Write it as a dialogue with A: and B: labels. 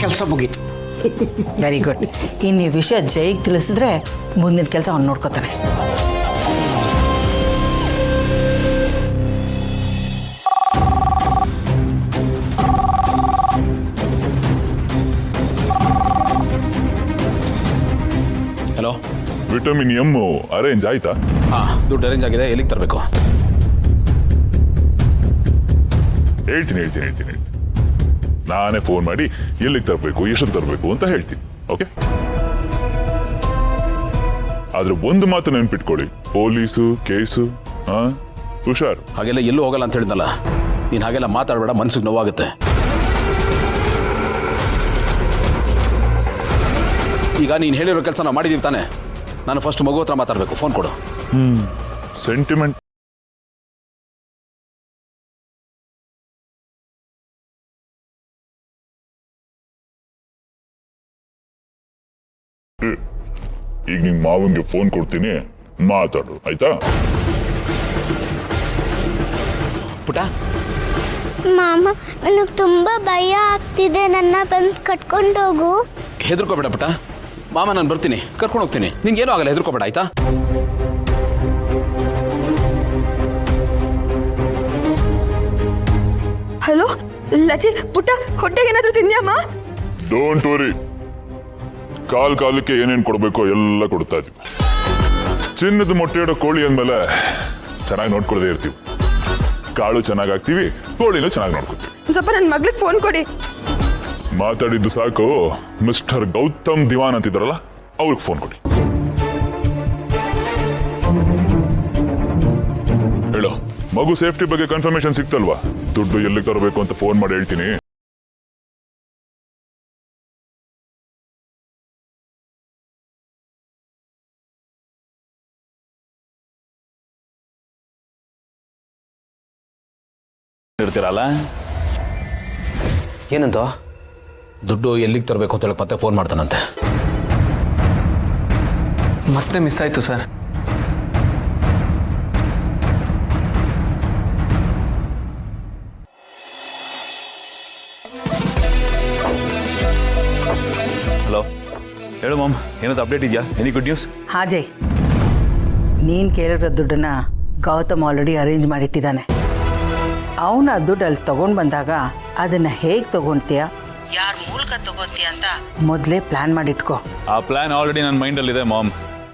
A: ಕೆಲಸ ಮುಗೀತು.
B: Very good. ಇನ್ನು ಈ ವಿಷಯ ಜೈಗೆ ತಿಳಿಸಿದ್ರೆ ಮುಂದಿನ ಕೆಲಸ ಅವ್ನು ನೋಡ್ಕೋತಾನೆ.
C: ಹಲೋ,
D: ವಿಟಮಿನ್ ಎಮ್ ಅರೇಂಜ್ ಆಯ್ತಾ?
C: ದುಡ್ಡು ಅರೇಂಜ್ ಆಗಿದೆ. ಎಲ್ಲಿಗೆ ತರಬೇಕು?
D: ಹೇಳ್ತೀನಿ. ನಾನೇ ಫೋನ್ ಮಾಡಿ ಎಲ್ಲಿಗೆ ತರಬೇಕು, ಎಷ್ಟು ತರಬೇಕು ಅಂತ ಹೇಳ್ತೀನಿ. ಓಕೆ, ಆದ್ರೆ ಒಂದು ಮಾತು ನೆನ್ಪಿಟ್ಕೊಳ್ಳಿ, ಪೊಲೀಸು ಕೇಸು ಹುಷಾರು.
C: ಹಾಗೆಲ್ಲ ಎಲ್ಲೂ ಹೋಗಲ್ಲ ಅಂತ ಹೇಳಿದ್ನಲ್ಲ. ನೀನು ಹಾಗೆಲ್ಲ ಮಾತಾಡಬೇಡ, ಮನ್ಸಿಗೆ ನೋವಾಗುತ್ತೆ. ಈಗ ನೀನು ಹೇಳಿರೋ ಕೆಲಸ ನಾವು ಮಾಡಿದೀವಿ ತಾನೆ. ನಾನು ಫಸ್ಟ್ ಮಗು ಹತ್ರ ಮಾತಾಡಬೇಕು. ಫೋನ್ ಕೊಡು.
D: ಸೆಂಟಿಮೆಂಟ್ ಈಗ ನಿನ್ ಮಾವನ್ಗೆ ಫೋನ್ ಕೊಡ್ತೀನಿ, ಮಾತಾಡು ಆಯ್ತಾ?
C: ಪುಟ,
E: ಮಾಮ, ನನಗೆ ತುಂಬಾ ಭಯ ಆಗ್ತಿದೆ. ನನ್ನ ಬಂದು ಕಟ್ಕೊಂಡೋಗು.
C: ಹೆದರ್ಕೋಬೇಡ ಪುಟ. ಮಾಮ ನಾನು ಬರ್ತೀನಿ, ಕರ್ಕೊಂಡು ಹೋಗ್ತೀನಿ. ನಿನ್ಗೇನೂ ಆಗಲ್ಲ, ಹೆದರ್ಕೋಬೇಡ ಆಯ್ತಾ?
F: ಹಲೋ ಲಜಿ, ಪುಟ್ಟ ಹೊಟ್ಟೆಗೆ ಏನಾದ್ರೂ ತಿಂದ್ಯಾಮ್ಮ?
D: ಡೋಂಟ್ ವರಿ, ಕಾಲಕ್ಕೆ ಏನೇನ್ ಕೊಡ್ಬೇಕೋ ಎಲ್ಲ ಕೊಡ್ತಾ ಇದೀವಿ. ಚಿನ್ನದ ಮೊಟ್ಟೆ ಇಡೋ ಕೋಳಿ ಅಂದ್ಮೇಲೆ ಚೆನ್ನಾಗಿ ನೋಡ್ಕೊಳ್ದೇ ಇರ್ತೀವಿ. ಕಾಳು ಚೆನ್ನಾಗಿ ಹಾಕ್ತಿವಿ, ಕೋಳಿನೂ ಚೆನ್ನಾಗಿ ನೋಡ್ಕೊತೀವಿ.
F: ಸ್ವಲ್ಪ ನನ್ನ ಮಗಳಿಗೆ ಫೋನ್ ಕೊಡಿ.
D: ಮಾತಾಡಿದ್ದು ಸಾಕು. ಮಿಸ್ಟರ್ ಗೌತಮ್ ದಿವಾನ್ ಅಂತಿದ್ದಾರಲ್ಲ, ಅವ್ರಿಗೆ ಫೋನ್ ಕೊಡಿ. ಹೇಳೋ, ಮಗು ಸೇಫ್ಟಿ ಬಗ್ಗೆ ಕನ್ಫರ್ಮೇಶನ್ ಸಿಕ್ತಲ್ವಾ? ದುಡ್ಡು ಎಲ್ಲಿಗೆ ತರಬೇಕು ಅಂತ ಫೋನ್ ಮಾಡಿ ಹೇಳ್ತೀನಿ.
G: ಇರ್ತೀರಲ್ಲ,
H: ಏನಂತ
C: ದುಡ್ಡು ಎಲ್ಲಿಗೆ ತರಬೇಕು ಅಂತ ಹೇಳಿ ಮತ್ತೆ ಫೋನ್ ಮಾಡ್ತಾನಂತೆ.
H: ಮತ್ತೆ ಮಿಸ್ ಆಯ್ತು ಸರ್.
G: ಹಲೋ, ಹೇಳು ಮಾಮ್, ಏನಾದ್ರು ಅಪ್ಡೇಟ್ ಇದೆಯಾ? Any good news?
B: ಹಾ ಜೈ, ನೀನು ಕೇಳಿರೋ ದುಡ್ಡನ್ನ ಗೌತಮ್ ಆಲ್ರೆಡಿ ಅರೇಂಜ್ ಮಾಡಿಟ್ಟಿದ್ದಾನೆ. ಅವನ ದುಡ್ಡು ಅಲ್ಲಿ ತಗೊಂಡು ಬಂದಾಗ ಅದನ್ನು ಹೇಗೆ ತಗೊಳ್ತೀಯ, ಯಾರ ಮೂಲಕ ತಗೊತೀಯ ಅಂತ ಮೊದಲೇ ಪ್ಲಾನ್ ಮಾಡಿಟ್ಕೋ.
G: ಆ ಪ್ಲಾನ್ ಆಲ್ರೆಡಿ ನನ್ನ ಮೈಂಡಲ್ಲಿದೆ ಮಾಮ್.